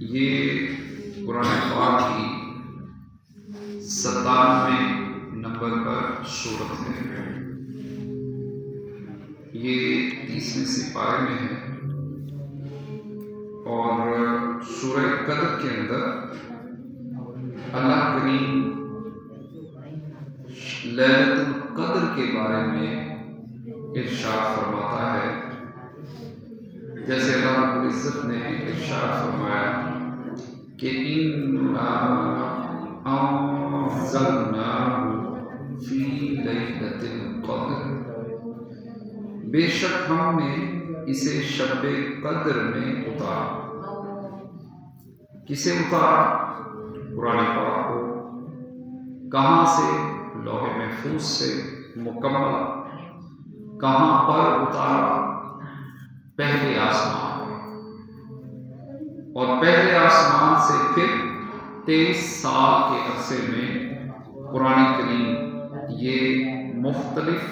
یہ قرآن پاک کی 97 نمبر پر سورت ہے۔ یہ 30ویں سپارے میں ہے اور سورہ قدر کے اندر اللہ کریم لیلۃ القدر کے بارے میں ارشاد فرماتا ہے، جیسے اللہ رب العزت نے ارشاد فرمایا کہ اِنَّا أَنزَلْنَاهُ فِي لَيْلَةِ الْقَدْرِ، بے شک ہم نے اسے شب قدر میں اتارا۔ کسے اتارا؟ قرآن پاک کو۔ کہاں سے؟ لوح محفوظ سے مکمل۔ کہاں پر اتارا؟ پہلے آسمان پر، اور پہلے آسمان سے پھر 23 سال کے عرصے میں قرآن کریم یہ مختلف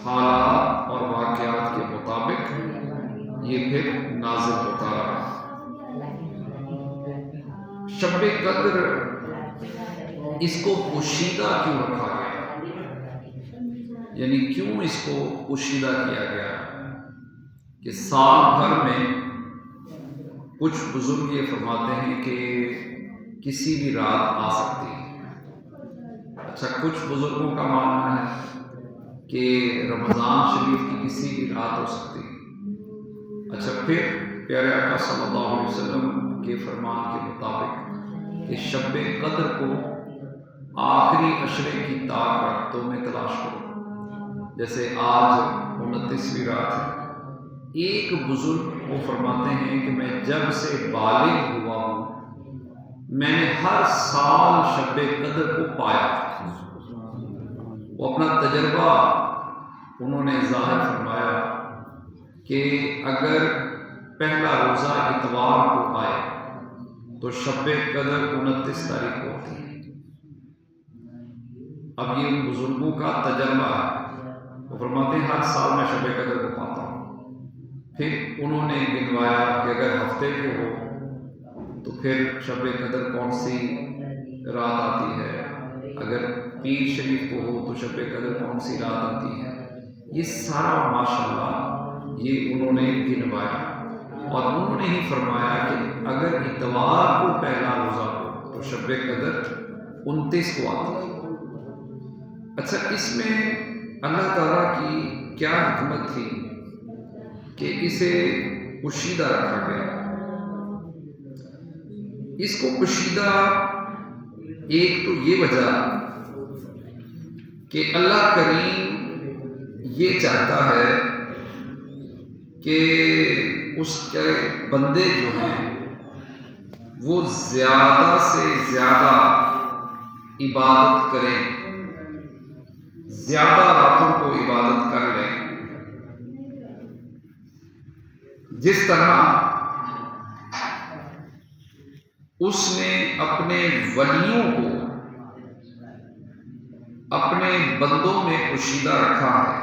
حالات اور واقعات کے مطابق یہ پھر نازل ہوتا رہا۔ شب قدر اس کو پوشیدہ کیوں رکھا گیا؟ یعنی کیوں اس کو پوشیدہ کیا گیا کہ سال بھر میں کچھ بزرگ یہ فرماتے ہیں کہ کسی بھی رات آ سکتی ہے۔ اچھا، کچھ بزرگوں کا ماننا ہے کہ رمضان شریف کی کسی بھی رات ہو سکتی ہے۔ اچھا، پھر پیارے آقا صلی اللہ علیہ وسلم کے فرمان کے مطابق کہ شب قدر کو آخری عشرے کی تاک راتوں میں تلاش کرو، جیسے آج 29ویں رات ہے۔ ایک بزرگ وہ فرماتے ہیں کہ میں جب سے بالغ ہوا ہوں میں نے ہر سال شب قدر کو پایا۔ وہ اپنا تجربہ انہوں نے ظاہر فرمایا کہ اگر پہلا روزہ اتوار کو آئے تو شب قدر 29 تاریخ کو ہوتی ہے۔ اب یہ ان بزرگوں کا تجربہ ہے، وہ فرماتے ہیں ہر سال میں شب قدر کو پاتا ہوں۔ پھر انہوں نے گنوایا کہ اگر ہفتے کو ہو تو پھر شب قدر کون سی رات آتی ہے، اگر پیر شریف کو ہو تو شب قدر کون سی رات آتی ہے۔ یہ سارا ماشاءاللہ یہ انہوں نے گنوایا، اور انہوں نے ہی فرمایا کہ اگر اتوار کو پہلا روزہ ہو تو شب قدر 29 کو آتی ہے۔ اچھا، اس میں اللہ تعالیٰ کی کیا حکمت تھی کہ اسے پوشیدہ رکھا گیا؟ اس کو پوشیدہ ایک تو یہ وجہ کہ اللہ کریم یہ چاہتا ہے کہ اس کے بندے جو ہیں وہ زیادہ سے زیادہ عبادت کریں، زیادہ راتوں کو عبادت کر لیں۔ جس طرح اس نے اپنے ولیوں کو اپنے بندوں میں پوشیدہ رکھا ہے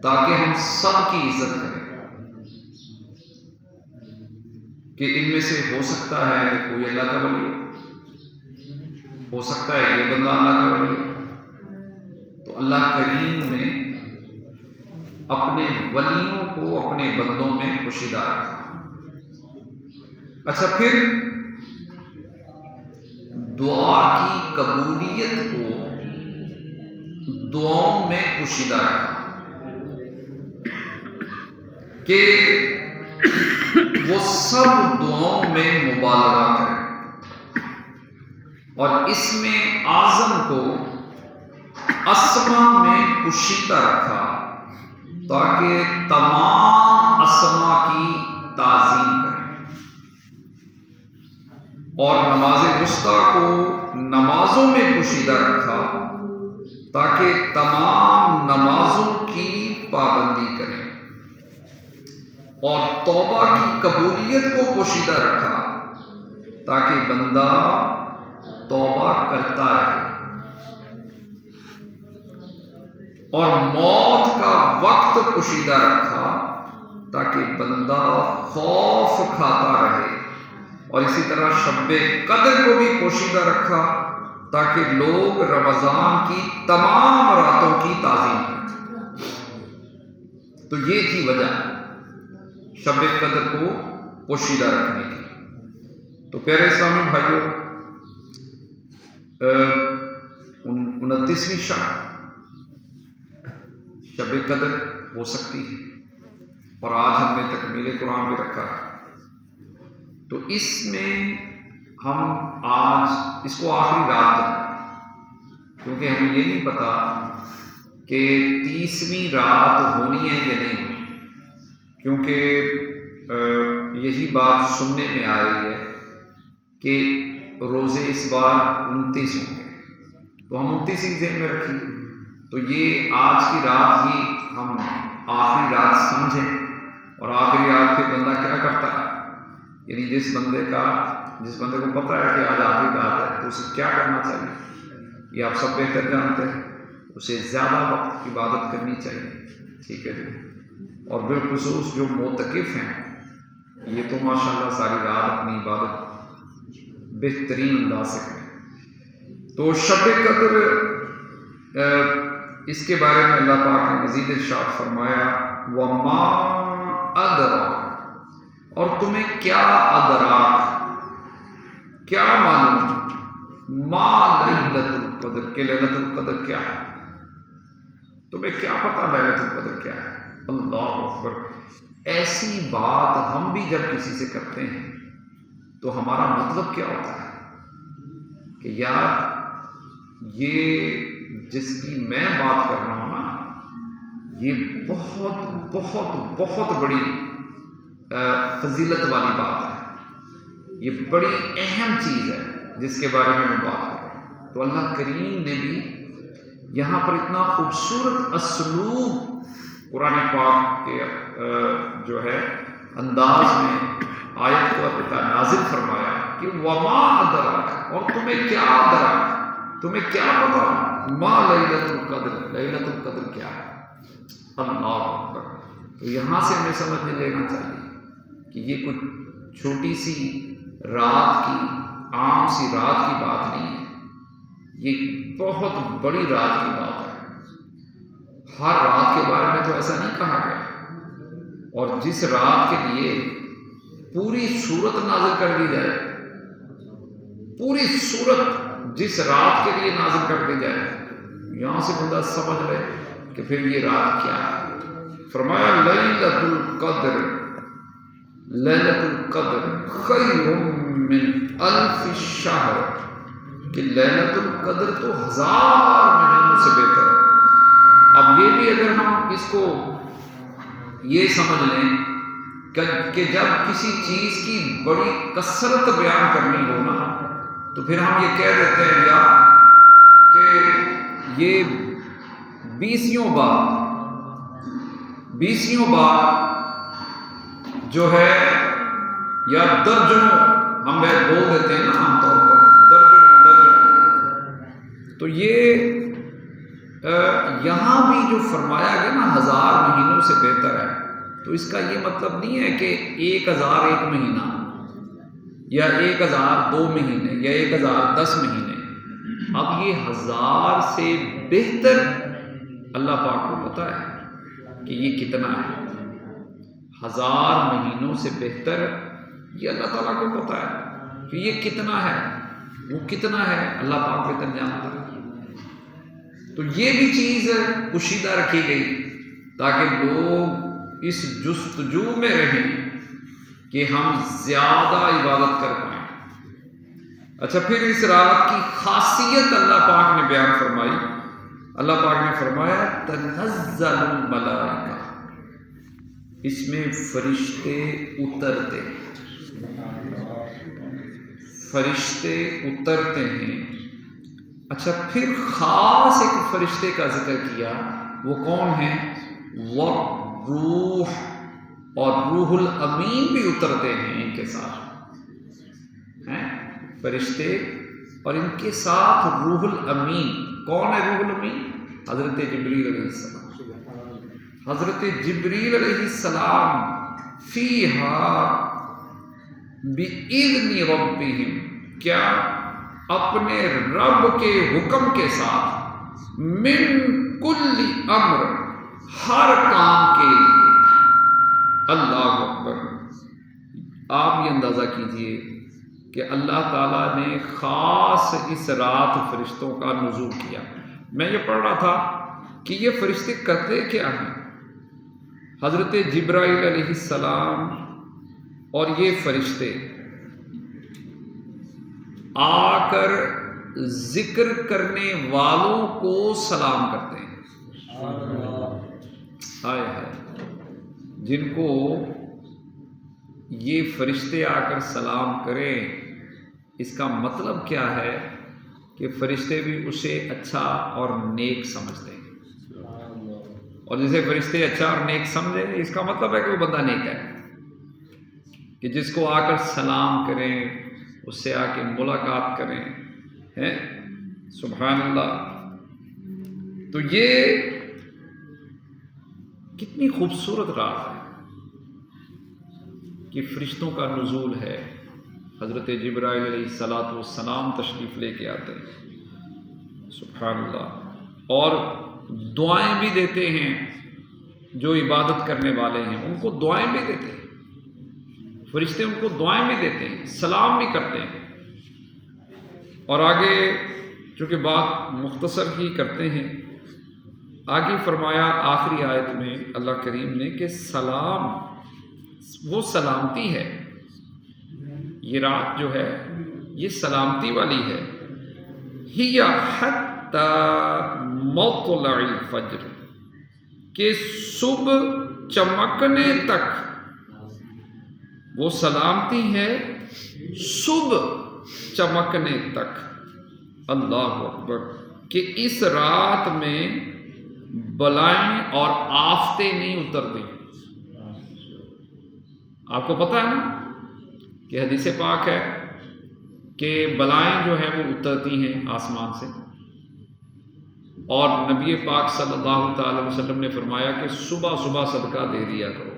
تاکہ ہم سب کی عزت کریں، کہ ان میں سے ہو سکتا ہے کہ کوئی اللہ کا ولی ہو سکتا ہے یہ بندہ اللہ کا ولی ہو، تو اللہ کریم نے اپنے ولیوں کو اپنے بندوں میں پوشیدہ رکھا۔ اچھا، پھر دعا کی قبولیت کو دعاؤں میں پوشیدہ رکھا کہ وہ سب دعاؤں میں مبالغہ کریں، اور اس میں اعظم کو اسما میں پوشیدہ رکھا تاکہ تمام اسما کی تعظیم کریں، اور نماز وسطیٰ کو نمازوں میں پوشیدہ رکھا تاکہ تمام نمازوں کی پابندی کریں، اور توبہ کی قبولیت کو پوشیدہ رکھا تاکہ بندہ توبہ کرتا رہے، اور موت کا وقت پوشیدہ رکھا تاکہ بندہ خوف کھاتا رہے اور اسی طرح شب قدر کو بھی پوشیدہ رکھا تاکہ لوگ رمضان کی تمام راتوں کی تعظیم کریں۔ تو یہ تھی وجہ شب قدر کو پوشیدہ رکھنے کی۔ تو پیارے اسلامی بھائیوں، 29ویں شب قدر ہو سکتی ہے، اور آج ہم نے تکمیل قرآن بھی رکھا ہے۔ تو اس میں ہم آج اس کو آخری رات کریں، کیونکہ ہمیں یہ نہیں پتا کہ 30ویں رات ہونی ہے یا نہیں ہونی، کیونکہ یہی بات سننے میں آ رہی ہے کہ روزے اس بار 29 ہوں گے، تو ہم 29 ہی ذہن میں رکھیں۔ تو یہ آج کی رات ہی ہم آخری رات سمجھیں، اور آخری رات پھر بندہ کیا کرتا ہے، یعنی جس بندے کو پتہ ہے کہ آج آخری رات ہے تو اسے کیا کرنا چاہیے، یہ آپ سب بہتر جانتے ہیں، اسے زیادہ وقت عبادت کرنی چاہیے، ٹھیک ہے جی۔ اور بالخصوص جو معتکف ہیں، یہ تو ماشاءاللہ ساری رات اپنی عبادت بہترین انداز سے کریں۔ تو شب قدر اس کے بارے میں اللہ پاک نے مزید ارشاد فرمایا، وَمَا أَدْرَاكَ، اور تمہیں کیا ادراک، کیا معلوم، ما لیلۃ القدر، کہ لیلۃ القدر کیا ہے، تمہیں کیا پتا لیلۃ القدر کیا ہے۔ اللہ اکبر، ایسی بات ہم بھی جب کسی سے کرتے ہیں تو ہمارا مطلب کیا ہوتا ہے کہ یار یہ جس کی میں بات کر رہا ہوں نا، یہ بہت بہت بہت بڑی فضیلت والی بات ہے، یہ بڑی اہم چیز ہے جس کے بارے میں بات کر رہا ہوں۔ تو اللہ کریم نے بھی یہاں پر اتنا خوبصورت اسلوب قرآن پاک کے جو ہے انداز میں آیت کو نازل فرمایا کہ وما ادراک، اور تمہیں کیا ادراک، تمہیں کیا پتا، ما لیلۃ القدر، لیلۃ القدر کیا ہے۔ اللہ اکبر، تو یہاں سے ہمیں سمجھ میں لینا چاہیے کہ یہ کچھ چھوٹی سی رات کی، عام سی رات کی بات نہیں ہے، یہ بہت بڑی رات کی بات ہے۔ ہر رات کے بارے میں تو ایسا نہیں کہا گیا، اور جس رات کے لیے پوری سورت نازل کر دی جائے، پوری سورت جس رات کے لیے نازل کر دی جائے، یہاں سے بندہ سمجھ لے کہ پھر یہ رات کیا ہے۔ فرمایا لیلۃ القدر، لیلۃ القدر خیر من الف شہر، کہ لیلۃ القدر تو 1000 مہینوں سے بہتر ہے۔ اب یہ بھی اگر ہم اس کو یہ سمجھ لیں کہ جب کسی چیز کی بڑی کثرت بیان کرنی ہو نا، تو پھر ہم یہ کہہ دیتے ہیں یا کہ یہ 20 بار جو ہے، یا درجنوں ہم بول دیتے ہیں نا عام طور پر، درجنوں۔ تو یہ یہاں بھی جو فرمایا گیا نا 1000 مہینوں سے بہتر ہے، تو اس کا یہ مطلب نہیں ہے کہ 1001 مہینہ، یا 1002 مہینے، یا 1010 مہینے۔ اب یہ 1000 سے بہتر اللہ پاک کو پتا ہے کہ یہ کتنا ہے۔ 1000 مہینوں سے بہتر یہ اللہ تعالیٰ کو پتا ہے کہ یہ کتنا ہے، وہ کتنا ہے، اللہ پاک بہتر جانتا ہے۔ تو یہ بھی چیز پوشیدہ رکھی گئی تاکہ لوگ اس جستجو میں رہیں کہ ہم زیادہ عبادت کر پائیں۔ اچھا، پھر اس رات کی خاصیت اللہ پاک نے بیان فرمائی۔ اللہ پاک نے فرمایا تنزل الملائکہ، اس میں فرشتے اترتے ہیں۔ اچھا، پھر خاص ایک فرشتے کا ذکر کیا، وہ کون ہیں؟ روح، اور روح الامین بھی اترتے ہیں ان کے ساتھ، ہیں فرشتے، اور ان کے ساتھ روح الامین۔ کون ہے روح الامین؟ حضرت جبریل علیہ السلام۔ حضرت جبریل علیہ السلام فیہا بِإِذْنِ رَبِّهِمْ، کیا اپنے رب کے حکم کے ساتھ، من کل امر، ہر کام کے لیے۔ اللہ اکبر۔ آپ یہ اندازہ کیجئے کہ اللہ تعالیٰ نے خاص اس رات فرشتوں کا نزول کیا۔ میں یہ پڑھ رہا تھا کہ یہ فرشتے کرتے کیا ہیں؟ حضرت جبرائیل علیہ السلام اور یہ فرشتے آ کر ذکر کرنے والوں کو سلام کرتے ہیں۔ آئے ہے جن کو یہ فرشتے آ کر سلام کریں، اس کا مطلب کیا ہے کہ فرشتے بھی اسے اچھا اور نیک سمجھتے ہیں، اور جسے فرشتے اچھا اور نیک سمجھیں اس کا مطلب ہے کہ وہ بندہ نیک ہے، کہ جس کو آ کر سلام کریں، اس سے آ کے ملاقات کریں، ہیں؟ سبحان اللہ۔ تو یہ کتنی خوبصورت رات ہے کہ فرشتوں کا نزول ہے، حضرت جبرائیل علیہ السلام تشریف لے کے آتے ہیں، سبحان اللہ، اور دعائیں بھی دیتے ہیں، جو عبادت کرنے والے ہیں ان کو دعائیں بھی دیتے ہیں، فرشتے ان کو دعائیں بھی دیتے ہیں، سلام بھی کرتے ہیں۔ اور آگے چونکہ بات مختصر ہی کرتے ہیں، آگے فرمایا آخری آیت میں اللہ کریم نے کہ سلام، وہ سلامتی ہے، یہ رات جو ہے یہ سلامتی والی ہے، ہی حتی مطلع الفجر، کہ صبح چمکنے تک، وہ سلامتی ہے صبح چمکنے تک۔ اللہ اکبر، کہ اس رات میں بلائیں اور آفتیں نہیں اترتی۔ آپ کو پتہ ہے نا کہ حدیث پاک ہے کہ بلائیں جو ہیں وہ اترتی ہیں آسمان سے، اور نبی پاک صلی اللہ تعالی وسلم نے فرمایا کہ صبح صبح صدقہ دے دیا کرو،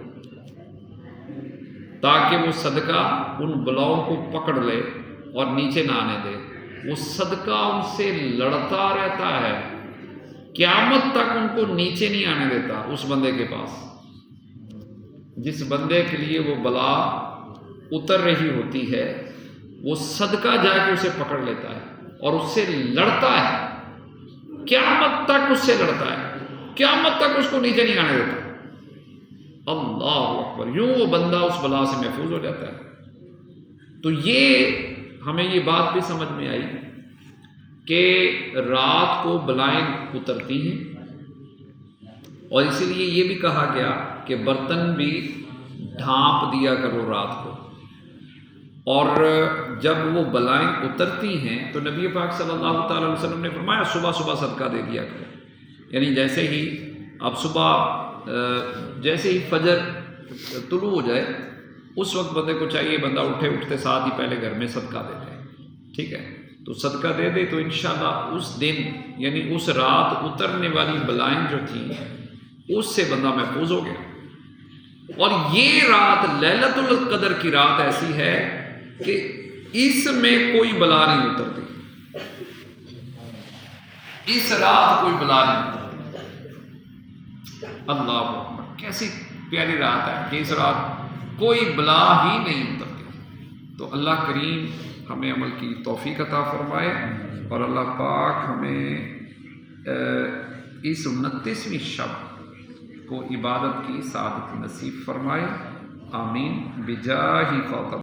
تاکہ وہ صدقہ ان بلاؤں کو پکڑ لے اور نیچے نہ آنے دے۔ وہ صدقہ ان سے لڑتا رہتا ہے، قیامت تک ان کو نیچے نہیں آنے دیتا۔ اس بندے کے پاس، جس بندے کے لیے وہ بلا اتر رہی ہوتی ہے، وہ صدقہ جا کے اسے پکڑ لیتا ہے اور اس سے لڑتا ہے، قیامت تک اس سے لڑتا ہے، قیامت تک اس کو نیچے نہیں آنے دیتا۔ اللہ اکبر، یوں وہ بندہ اس بلا سے محفوظ ہو جاتا ہے۔ تو یہ ہمیں یہ بات بھی سمجھ میں آئی کہ رات کو بلائیں اترتی ہیں، اور اسی لیے یہ بھی کہا گیا کہ برتن بھی ڈھانپ دیا کرو رات کو، اور جب وہ بلائیں اترتی ہیں تو نبی پاک صلی اللہ تعالی وسلم نے فرمایا صبح صبح صدقہ دے دیا کرو، یعنی جیسے ہی اب صبح جیسے ہی فجر طلوع ہو جائے اس وقت بندے کو چاہیے بندہ اٹھتے ساتھ ہی پہلے گھر میں صدقہ دے دے، ٹھیک ہے؟ تو صدقہ دے دے تو انشاءاللہ اس دن یعنی اس رات اترنے والی بلائیں جو تھیں اس سے بندہ محفوظ ہو گیا۔ اور یہ رات لیلۃ القدر کی رات ایسی ہے کہ اس میں کوئی بلا نہیں اترتی، اس رات کوئی بلا نہیں اترتی۔ اللہ اکبر، کیسی پیاری رات ہے کہ اس رات کوئی بلا ہی نہیں اترتی۔ تو اللہ کریم ہمیں عمل کی توفیق عطا فرمائے، اور اللہ پاک ہمیں اس 29ویں شب کو عبادت کی سعادت نصیب فرمائے، آمین، بجاہ خاتم